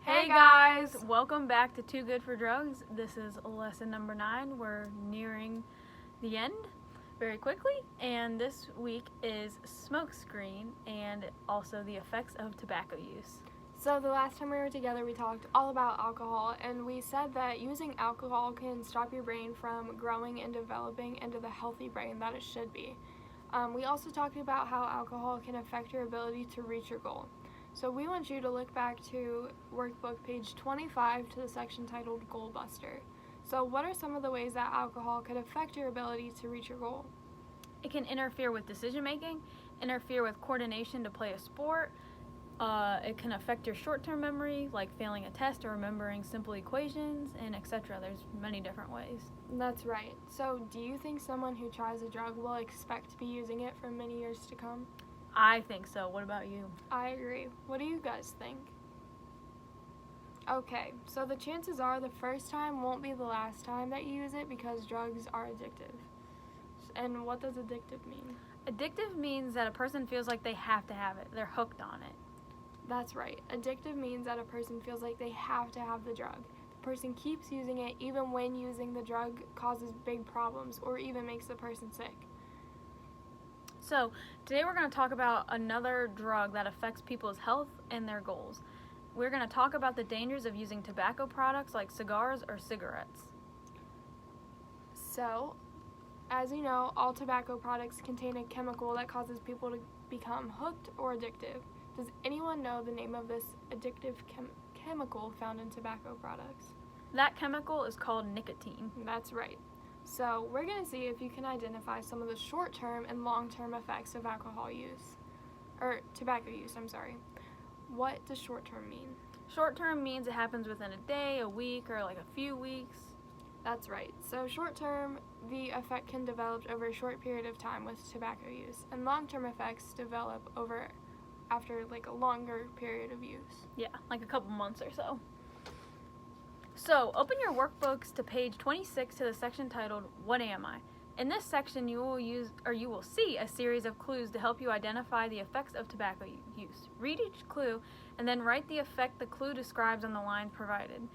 Hey guys, welcome back to Too Good for Drugs. This is lesson number 9. We're nearing the end very quickly, and this week is smoke screen and also the effects of tobacco use. So the last time we were together, we talked all about alcohol, and we said that using alcohol can stop your brain from growing and developing into the healthy brain that it should be. We also talked about how alcohol can affect your ability to reach your goal. So we want you to look back to workbook page 25 to the section titled Goal Buster. So what are some of the ways that alcohol could affect your ability to reach your goal? It can interfere with decision making, interfere with coordination to play a sport. It can affect your short-term memory, like failing a test or remembering simple equations, and etc. There's many different ways. That's right. So do you think someone who tries a drug will expect to be using it for many years to come? I think so. What about you? I agree. What do you guys think? Okay, so the chances are the first time won't be the last time that you use it because drugs are addictive. And what does addictive mean? Addictive means that a person feels like they have to have it. They're hooked on it. That's right. Addictive means that a person feels like they have to have the drug. The person keeps using it even when using the drug causes big problems or even makes the person sick. So, today we're going to talk about another drug that affects people's health and their goals. We're going to talk about the dangers of using tobacco products like cigars or cigarettes. So, as you know, all tobacco products contain a chemical that causes people to become hooked or addictive. Does anyone know the name of this addictive chemical found in tobacco products? That chemical is called nicotine. That's right. So we're going to see if you can identify some of the short-term and long-term effects of tobacco use. What does short-term mean? Short-term means it happens within a day, a week, or like a few weeks. That's right. So short-term, the effect can develop over a short period of time with tobacco use, and long-term effects develop after like a longer period of use. Yeah, like a couple months or so. So, open your workbooks to page 26 to the section titled, What Am I? In this section, you will see a series of clues to help you identify the effects of tobacco use. Read each clue and then write the effect the clue describes on the line provided.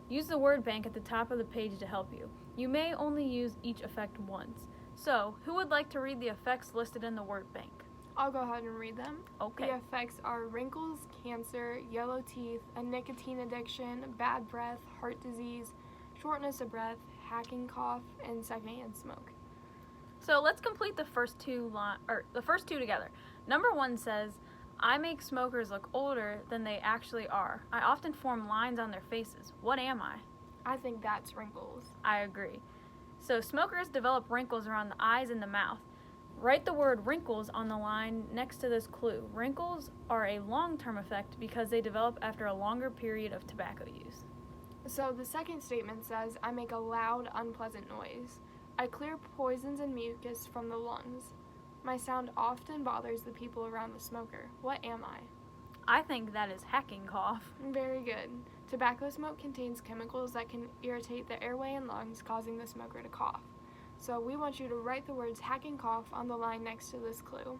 Use the word bank at the top of the page to help you. You may only use each effect once. So, who would like to read the effects listed in the word bank? I'll go ahead and read them. Okay. The effects are wrinkles, cancer, yellow teeth, a nicotine addiction, bad breath, heart disease, shortness of breath, hacking cough, and secondhand smoke. So let's complete the first two together. Number 1 says, I make smokers look older than they actually are. I often form lines on their faces. What am I? I think that's wrinkles. I agree. So smokers develop wrinkles around the eyes and the mouth. Write the word wrinkles on the line next to this clue. Wrinkles are a long-term effect because they develop after a longer period of tobacco use. So the second statement says, I make a loud, unpleasant noise. I clear poisons and mucus from the lungs. My sound often bothers the people around the smoker. What am I? I think that is hacking cough. Very good. Tobacco smoke contains chemicals that can irritate the airway and lungs, causing the smoker to cough. So we want you to write the words hacking cough on the line next to this clue.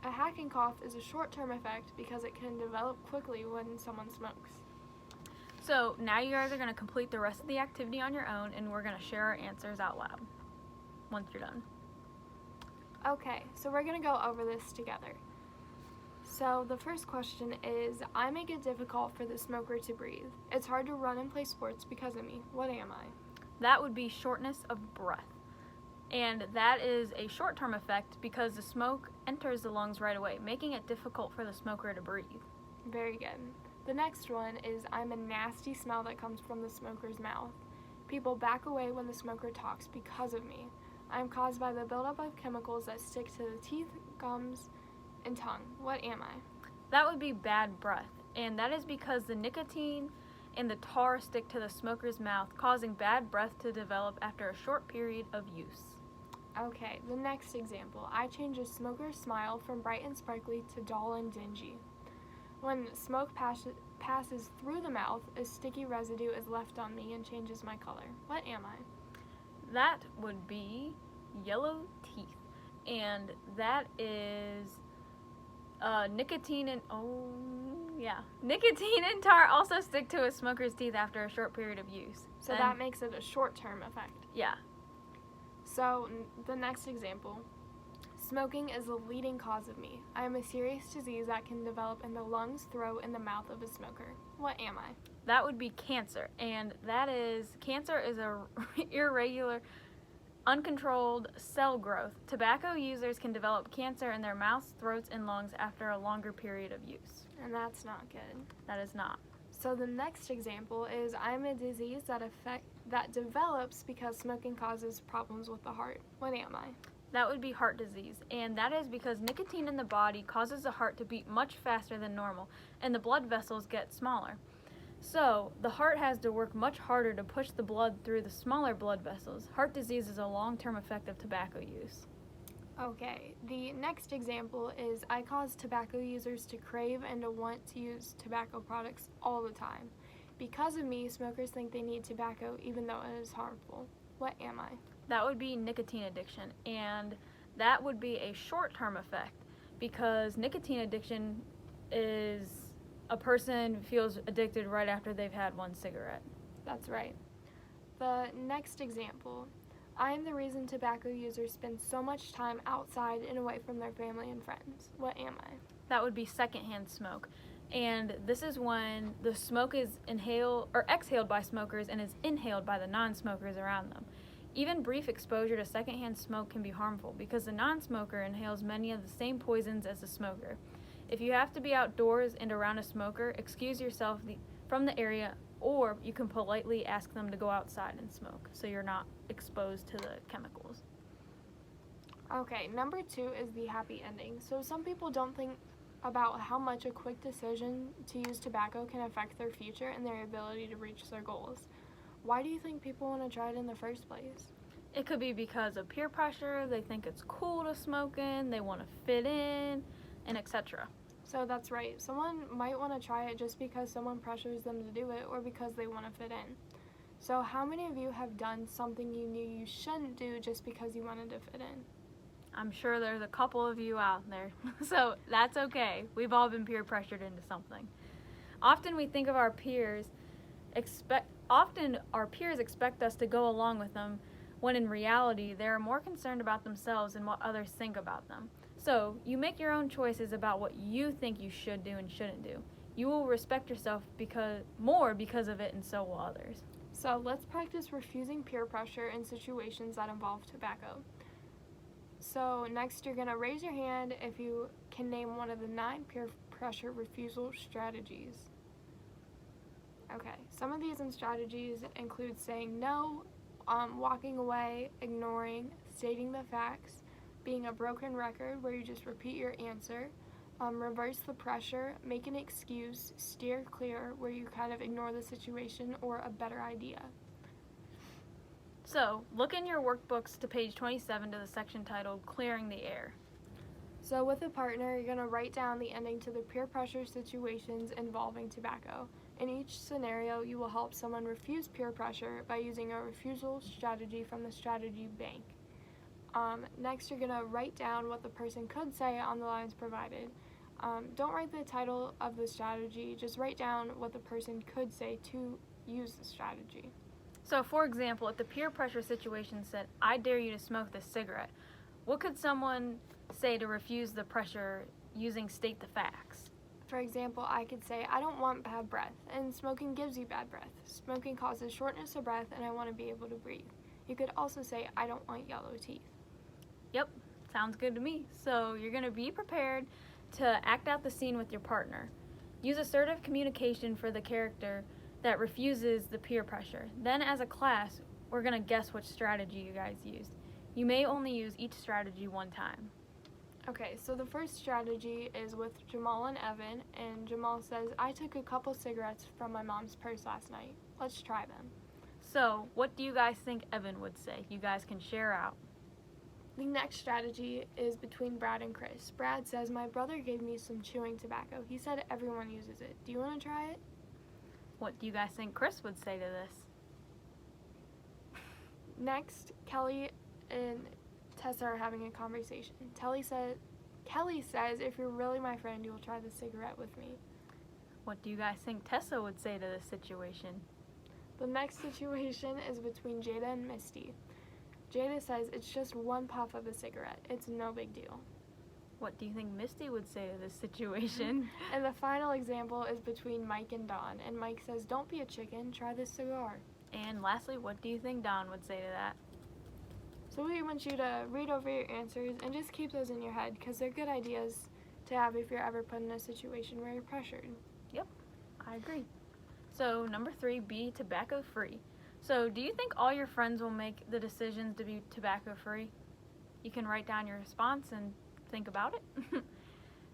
A hacking cough is a short-term effect because it can develop quickly when someone smokes. So now you guys are going to complete the rest of the activity on your own, and we're going to share our answers out loud once you're done. Okay, so we're going to go over this together. So the first question is, I make it difficult for the smoker to breathe. It's hard to run and play sports because of me. What am I? That would be shortness of breath. And that is a short-term effect because the smoke enters the lungs right away, making it difficult for the smoker to breathe. Very good. The next one is, I'm a nasty smell that comes from the smoker's mouth. People back away when the smoker talks because of me. I am caused by the buildup of chemicals that stick to the teeth, gums, and tongue. What am I? That would be bad breath, and that is because the nicotine and the tar stick to the smoker's mouth, causing bad breath to develop after a short period of use. Okay, the next example. I change a smoker's smile from bright and sparkly to dull and dingy. When smoke passes through the mouth, a sticky residue is left on me and changes my color. What am I? That would be yellow teeth, and that is nicotine and Yeah. Nicotine and tar also stick to a smoker's teeth after a short period of use. So that makes it a short-term effect. Yeah. So the next example. Smoking is the leading cause of me. I am a serious disease that can develop in the lungs, throat, and the mouth of a smoker. What am I? That would be cancer. And cancer is a irregular, uncontrolled cell growth. Tobacco users can develop cancer in their mouths, throats, and lungs after a longer period of use. And that's not good. That is not. So the next example is I'm a disease that develops because smoking causes problems with the heart. What am I? That would be heart disease, and that is because nicotine in the body causes the heart to beat much faster than normal, and the blood vessels get smaller. So, the heart has to work much harder to push the blood through the smaller blood vessels. Heart disease is a long-term effect of tobacco use. Okay, the next example is I cause tobacco users to crave and to want to use tobacco products all the time. Because of me, smokers think they need tobacco even though it is harmful. What am I? That would be nicotine addiction, and that would be a short-term effect because nicotine addiction is a person feels addicted right after they've had one cigarette. That's right. The next example. I am the reason tobacco users spend so much time outside and away from their family and friends. What am I? That would be secondhand smoke. And this is when the smoke is exhaled by smokers and is inhaled by the non-smokers around them. Even brief exposure to secondhand smoke can be harmful because the non-smoker inhales many of the same poisons as the smoker. If you have to be outdoors and around a smoker, excuse yourself from the area, or you can politely ask them to go outside and smoke so you're not exposed to the chemicals. Okay, number 2 is the happy ending. So some people don't think about how much a quick decision to use tobacco can affect their future and their ability to reach their goals. Why do you think people want to try it in the first place? It could be because of peer pressure, they think it's cool to smoke in, they want to fit in, and etc. So that's right. Someone might want to try it just because someone pressures them to do it or because they want to fit in. So how many of you have done something you knew you shouldn't do just because you wanted to fit in? I'm sure there's a couple of you out there, so that's okay. We've all been peer pressured into something. Often we think of our peers expect us to go along with them, when in reality they are more concerned about themselves and what others think about them. So, you make your own choices about what you think you should do and shouldn't do. You will respect yourself more because of it, and so will others. So, let's practice refusing peer pressure in situations that involve tobacco. So, next you're going to raise your hand if you can name one of the 9 peer pressure refusal strategies. Okay, some of these strategies include saying no, walking away, ignoring, stating the facts, being a broken record where you just repeat your answer, reverse the pressure, make an excuse, steer clear where you kind of ignore the situation or a better idea. So, look in your workbooks to page 27 to the section titled Clearing the Air. So with a partner, you're going to write down the ending to the peer pressure situations involving tobacco. In each scenario, you will help someone refuse peer pressure by using a refusal strategy from the strategy bank. Next, you're going to write down what the person could say on the lines provided. Don't write the title of the strategy, just write down what the person could say to use the strategy. So, for example, if the peer pressure situation said, I dare you to smoke this cigarette, what could someone say to refuse the pressure using state the facts? For example, I could say, I don't want bad breath, and smoking gives you bad breath. Smoking causes shortness of breath, and I want to be able to breathe. You could also say, I don't want yellow teeth. Yep, sounds good to me. So you're going to be prepared to act out the scene with your partner. Use assertive communication for the character that refuses the peer pressure. Then as a class, we're going to guess which strategy you guys used. You may only use each strategy one time. Okay, so the first strategy is with Jamal and Evan, and Jamal says, I took a couple cigarettes from my mom's purse last night. Let's try them. So, what do you guys think Evan would say? You guys can share out. The next strategy is between Brad and Chris. Brad says, my brother gave me some chewing tobacco. He said everyone uses it. Do you want to try it? What do you guys think Chris would say to this? Next, Kelly and Tessa are having a conversation. Kelly says, if you're really my friend, you'll try the cigarette with me. What do you guys think Tessa would say to this situation? The next situation is between Jada and Misty. Jada says it's just one puff of a cigarette. It's no big deal. What do you think Misty would say to this situation? And the final example is between Mike and Dawn. And Mike says, don't be a chicken, try this cigar. And lastly, what do you think Dawn would say to that? So we want you to read over your answers and just keep those in your head because they're good ideas to have if you're ever put in a situation where you're pressured. I agree. So number 3, be tobacco free. So do you think all your friends will make the decisions to be tobacco free? You can write down your response and think about it.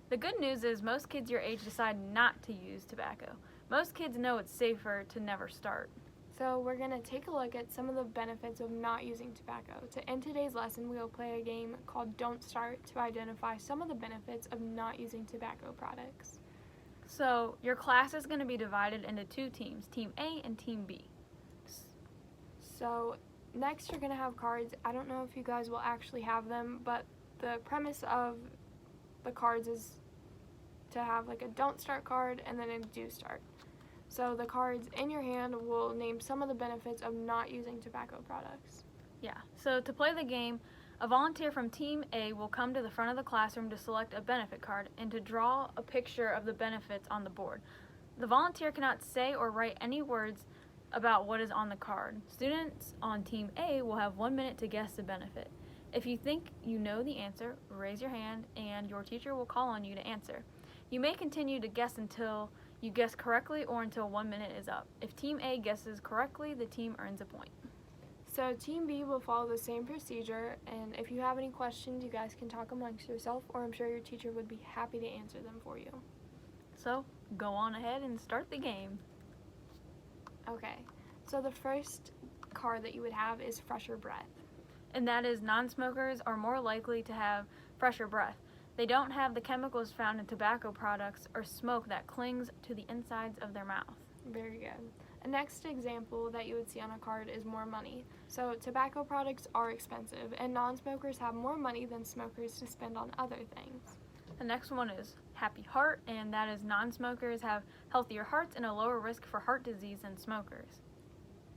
The good news is most kids your age decide not to use tobacco. Most kids know it's safer to never start. So we're going to take a look at some of the benefits of not using tobacco. To end today's lesson, we will play a game called Don't Start to identify some of the benefits of not using tobacco products. So your class is going to be divided into 2 teams, Team A and Team B. So next you're going to have cards. I don't know if you guys will actually have them, but the premise of the cards is to have like a don't start card and then a do start. So the cards in your hand will name some of the benefits of not using tobacco products. Yeah, so to play the game, a volunteer from Team A will come to the front of the classroom to select a benefit card and to draw a picture of the benefits on the board. The volunteer cannot say or write any words about what is on the card. Students on Team A will have 1 minute to guess the benefit. If you think you know the answer, raise your hand and your teacher will call on you to answer. You may continue to guess until you guess correctly or until 1 minute is up. If Team A guesses correctly, the team earns a point. So Team B will follow the same procedure, and if you have any questions, you guys can talk amongst yourself, or I'm sure your teacher would be happy to answer them for you. So go on ahead and start the game. Okay, so the first card that you would have is fresher breath. And that is non-smokers are more likely to have fresher breath. They don't have the chemicals found in tobacco products or smoke that clings to the insides of their mouth. Very good. A next example that you would see on a card is more money. So tobacco products are expensive, and non-smokers have more money than smokers to spend on other things. The next one is happy heart, and that is non-smokers have healthier hearts and a lower risk for heart disease than smokers.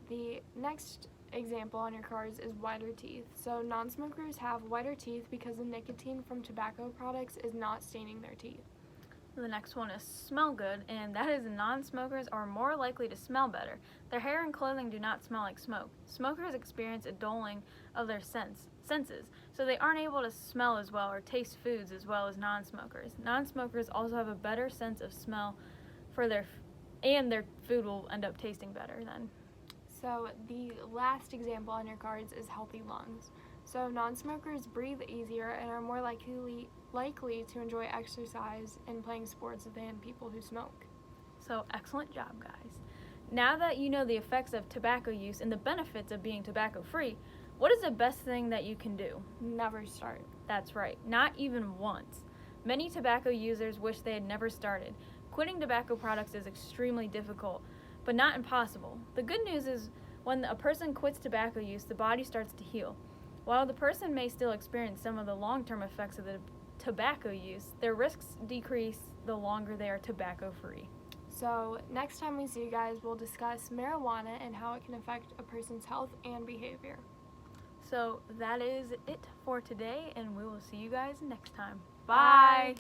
The next example on your cards is whiter teeth. So non-smokers have whiter teeth because the nicotine from tobacco products is not staining their teeth. The next one is smell good, and that is non-smokers are more likely to smell better. Their hair and clothing do not smell like smoke. Smokers experience a dulling of their senses, so they aren't able to smell as well or taste foods as well as non-smokers. Non-smokers also have a better sense of smell and their food will end up tasting better then. So the last example on your cards is healthy lungs. So non-smokers breathe easier and are more likely to enjoy exercise and playing sports than people who smoke. So excellent job, guys. Now that you know the effects of tobacco use and the benefits of being tobacco free, what is the best thing that you can do? Never start. That's right, not even once. Many tobacco users wish they had never started. Quitting tobacco products is extremely difficult, but not impossible. The good news is when a person quits tobacco use, the body starts to heal. While the person may still experience some of the long-term effects of the tobacco use, their risks decrease the longer they are tobacco-free. So next time we see you guys, we'll discuss marijuana and how it can affect a person's health and behavior. So that is it for today, and we will see you guys next time. Bye. Bye.